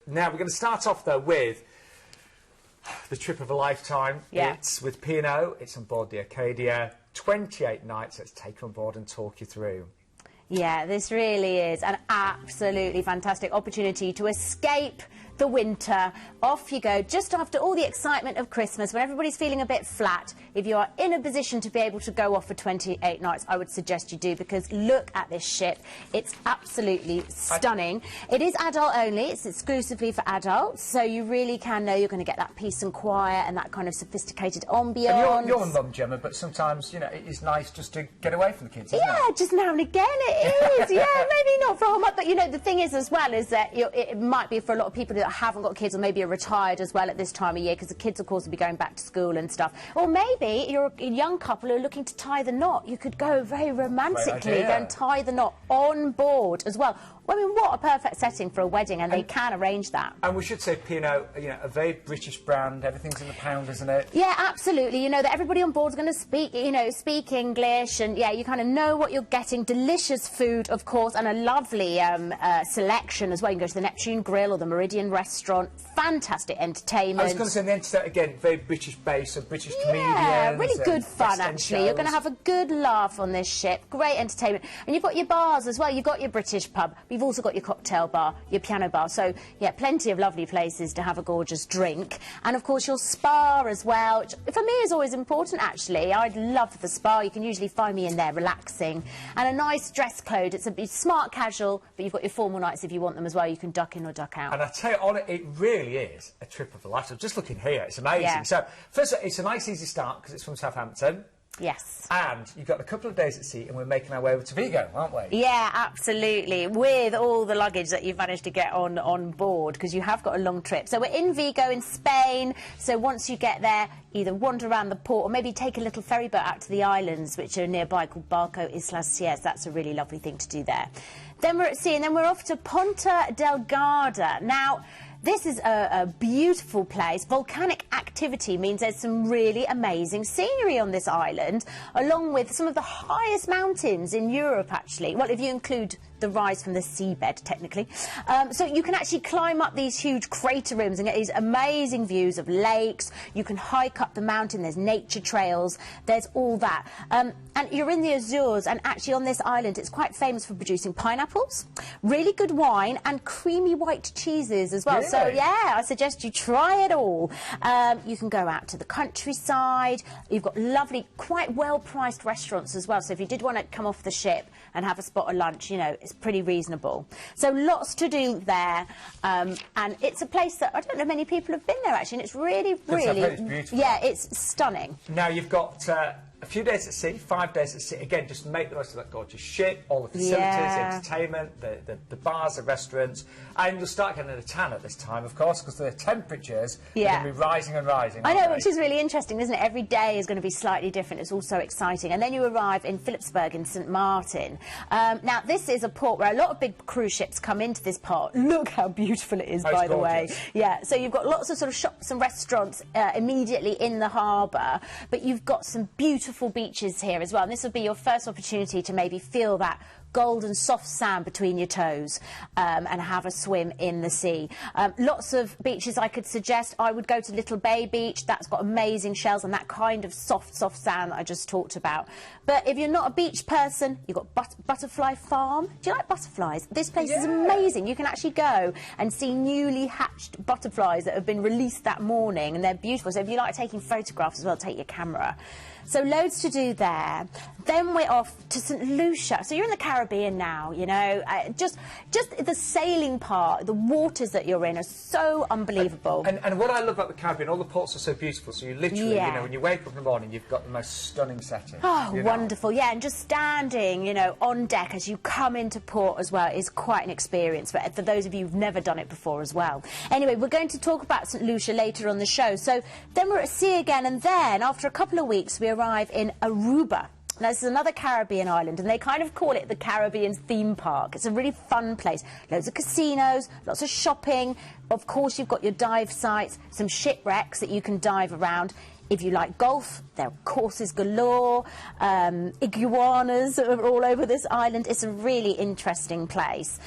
Now, we're going to start off, though, with the trip of a lifetime. Yeah. It's with P&O. It's on board the Arcadia. 28 nights. Let's take you on board and talk you through. Yeah, this really is an absolutely fantastic opportunity to escape the winter. Off you go, just after all the excitement of Christmas, when everybody's feeling a bit flat. If you are in a position to be able to go off for 28 nights, I would suggest you do, because look at this ship. It's absolutely stunning. It is adult only. It's exclusively for adults, so you really can know you're going to get that peace and quiet and that kind of sophisticated ambience. And you're a mum, Gemma, but sometimes, you know, it is nice just to get away from the kids, isn't Yeah, it? just now and again it is. Yeah, maybe not for a whole month, but you know, the thing is as well is that it might be for a lot of people that haven't got kids or maybe are retired as well at this time of year, because the kids, of course, will be going back to school and stuff. Or maybe you're a young couple who are looking to tie the knot. You could go very romantically, go and tie the knot on board as well. I mean, what a perfect setting for a wedding, and they can arrange that. And we should say P&O, you know, a very British brand. Everything's in the pound, isn't it? Yeah, absolutely. You know that everybody on board is going to speak, you know, speak English, and yeah, you kind of know what you're getting. Delicious food, of course, and a lovely selection as well. You can go to the Neptune Grill or the Meridian Restaurant. Fantastic entertainment. I was going to say, the entertainment, again, very British base, so British comedians. Yeah, really good fun, West End actually. You're going to shows. have a good laugh on this ship. Great entertainment. And you've got your bars as well. You've got your British pub. You've also got your cocktail bar, your piano bar. So, yeah, plenty of lovely places to have a gorgeous drink. And, of course, your spa as well, which for me is always important, actually. I'd love the spa. You can usually find me in there relaxing. And a nice dress code. It's a smart casual, but you've got your formal nights if you want them as well. You can duck in or duck out. And I tell you, on it really is a trip of a lifetime. Just looking here, it's amazing. Yeah. So, first of all, it's a nice, easy start because it's from Southampton. Yes. And you've got a couple of days at sea, and we're making our way over to Vigo, aren't we? Yeah, absolutely. With all the luggage that you've managed to get on board, because you have got a long trip. So we're in Vigo in Spain. So once you get there, either wander around the port or maybe take a little ferry boat out to the islands, which are nearby, called Barco Islas Sierras. That's a really lovely thing to do there. Then we're at sea, and then we're off to Ponta Delgada. Now, this is a beautiful place. Volcanic activity means there's some really amazing scenery on this island, along with some of the highest mountains in Europe, actually. Well, if you include the rise from the seabed, technically. So you can actually climb up these huge crater rims and get these amazing views of lakes. You can hike up the mountain. There's nature trails. There's all that. And you're in the Azores, and actually on this island, it's quite famous for producing pineapples, really good wine, and creamy white cheeses as well. Really? So, yeah, I suggest you try it all. You can go out to the countryside. You've got lovely, quite well-priced restaurants as well. So if you did want to come off the ship and have a spot of lunch, you know, it's pretty reasonable. So lots to do there. And it's a place that I don't know many people have been there, actually. And it's really, really... It's beautiful. Yeah, it's stunning. Now, you've got a few days at sea, 5 days at sea. Again, just make the most of that gorgeous ship, all the facilities, Yeah. the entertainment, the bars, the restaurants. And you'll start getting a tan at this time, of course, because the temperatures are going to be rising and rising. I know, aren't which they? is really interesting, isn't it? Every day is going to be slightly different. It's all so exciting. And then you arrive in Philipsburg in St Martin. Now, this is a port where a lot of big cruise ships come into this port. Look how beautiful it is, by the way. Yeah, so you've got lots of sort of shops and restaurants immediately in the harbour, but you've got some beautiful beaches here as well. And this will be your first opportunity to maybe feel that golden soft sand between your toes and have a swim in the sea. Lots of beaches I could suggest. I would go to Little Bay Beach. That's got amazing shells and that kind of soft sand that I just talked about. But if you're not a beach person, you've got Butterfly Farm. Do you like butterflies? This place is amazing. You can actually go and see newly hatched butterflies that have been released that morning, and they're beautiful. So if you like taking photographs as well, take your camera. So loads to do there. Then we're off to St Lucia. So you're in the Caribbean now, you know. Just the sailing part, the waters that you're in are so unbelievable. And what I love about the Caribbean, all the ports are so beautiful. So you literally, you know, when you wake up in the morning, you've got the most stunning setting. Oh, wonderful. Yeah, and just standing, you know, on deck as you come into port as well is quite an experience for those of you who've never done it before as well. Anyway, we're going to talk about St Lucia later on the show. So then we're at sea again, and then after a couple of weeks we arrive in Aruba. Now, this is another Caribbean island, and they kind of call it the Caribbean theme park. It's a really fun place. Loads of casinos, lots of shopping. Of course, you've got your dive sites, some shipwrecks that you can dive around. If you like golf, there are courses galore. Iguanas are all over this island. It's a really interesting place.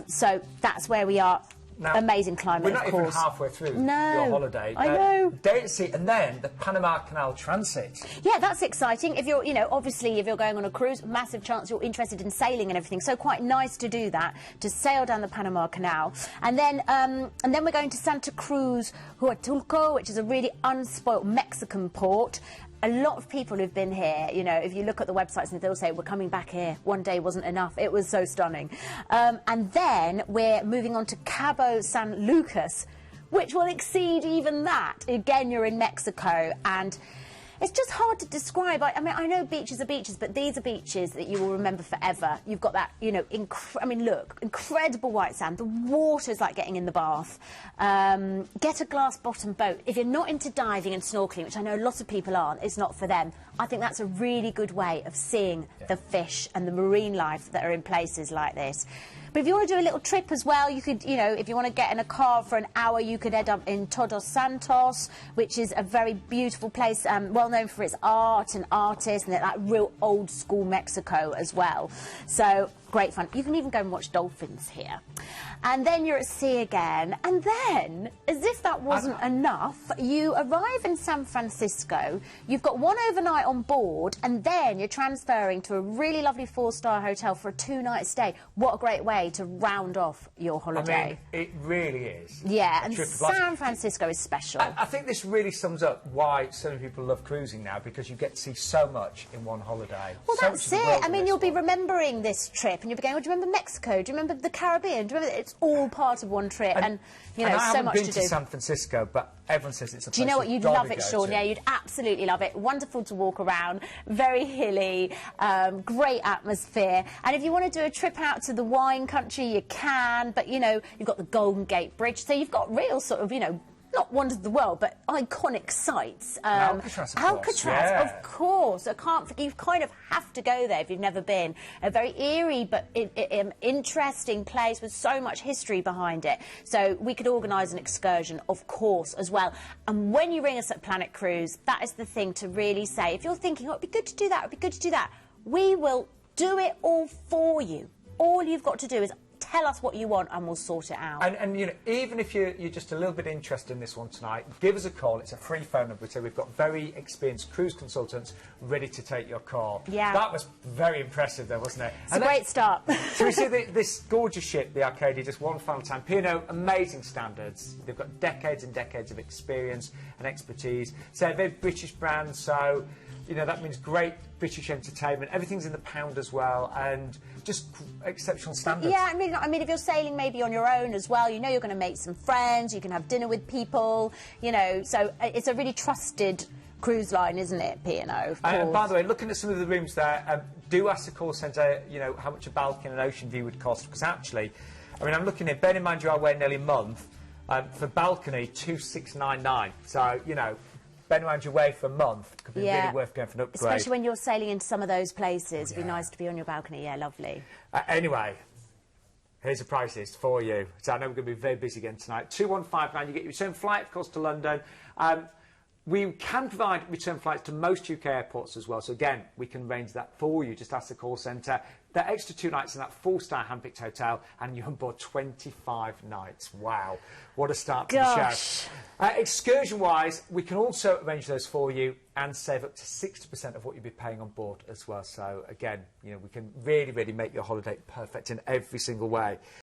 So that's where we are. Now, amazing climate, of course. We're not even halfway through your holiday. I know. Day at sea, and then the Panama Canal transit. Yeah, that's exciting. If you're, you know, obviously if you're going on a cruise, massive chance you're interested in sailing and everything. So quite nice to do that, to sail down the Panama Canal. And then we're going to Santa Cruz, Huatulco, which is a really unspoilt Mexican port. A lot of people who've been here, you know, if you look at the websites and they'll say, we're coming back here, one day wasn't enough. It was so stunning. And then we're moving on to Cabo San Lucas, which will exceed even that. Again, you're in Mexico, and it's just hard to describe. I mean, I know beaches are beaches, but these are beaches that you will remember forever. You've got that, you know, I mean, look, incredible white sand. The water's like getting in the bath. Get a glass-bottom boat. If you're not into diving and snorkeling, which I know lots of people aren't, it's not for them. I think that's a really good way of seeing the fish and the marine life that are in places like this. But if you want to do a little trip as well, you could, you know, if you want to get in a car for an hour, you could end up in Todos Santos, which is a very beautiful place, well known for its art and artists, and that real old school Mexico as well. So great fun. You can even go and watch dolphins here. And then you're at sea again. And then, as if that wasn't enough, you arrive in San Francisco. You've got one overnight on board, and then you're transferring to a really lovely 4-star hotel for a 2-night stay. What a great way to round off your holiday. I mean, it really is. Yeah, and San Francisco is special. I think this really sums up why so many people love cruising now, because you get to see so much in one holiday. Well, that's it. I mean, you'll be remembering this trip, and you'll be going, oh, do you remember Mexico? Do you remember the Caribbean? Do you remember? It's all part of one trip, and you know, so much to do. I haven't been to San Francisco, but everyone says it's a place. Do you know what? You'd love it, Sean. Yeah, you'd absolutely love it. Wonderful to walk around, very hilly, great atmosphere. And if you want to do a trip out to the wine country, you can. But you know, you've got the Golden Gate Bridge, so you've got real sort of, you know, not wonders of the world, but iconic sites. Alcatraz, of course. You kind of have to go there if you've never been. A very eerie but interesting place with so much history behind it. So we could organise an excursion, of course, as well. And when you ring us at Planet Cruise, that is the thing to really say. If you're thinking, oh, it'd be good to do that, it'd be good to do that, we will do it all for you. All you've got to do is tell us what you want and we'll sort it out. And you know, even if you're just a little bit interested in this one tonight, give us a call. It's a free phone number, so we've got very experienced cruise consultants ready to take your call. Yeah. That was very impressive, though, wasn't it? It's a great start. So we see this gorgeous ship, the Arcadia, just one final time. P&O, amazing standards. They've got decades and decades of experience and expertise. So they're British brands, so you know, that means great British entertainment. Everything's in the pound as well, and just exceptional standards. Yeah, I mean, if you're sailing maybe on your own as well, you know you're going to make some friends, you can have dinner with people, you know, so it's a really trusted cruise line, isn't it, P&O, of course. And by the way, looking at some of the rooms there, do ask the call centre, you know, how much a balcony and an ocean view would cost, because actually, I mean, I'm looking at, bear in mind you are away nearly a month, for balcony, 2,699, so, you know, bear in mind you're away for a month, it could be really worth going for an upgrade. Especially when you're sailing into some of those places, it'd be nice to be on your balcony, yeah, lovely. Anyway, here's the prices for you. So I know we're going to be very busy again tonight. 2159, you get your return flight, of course, to London. We can provide return flights to most UK airports as well. So again, we can arrange that for you. Just ask the call centre. That extra 2 nights in that 4-star hand-picked hotel, and you're on board 25 nights. Wow, what a start to the show. Excursion-wise, we can also arrange those for you and save up to 60% of what you'll be paying on board as well. So again, you know, we can really, really make your holiday perfect in every single way.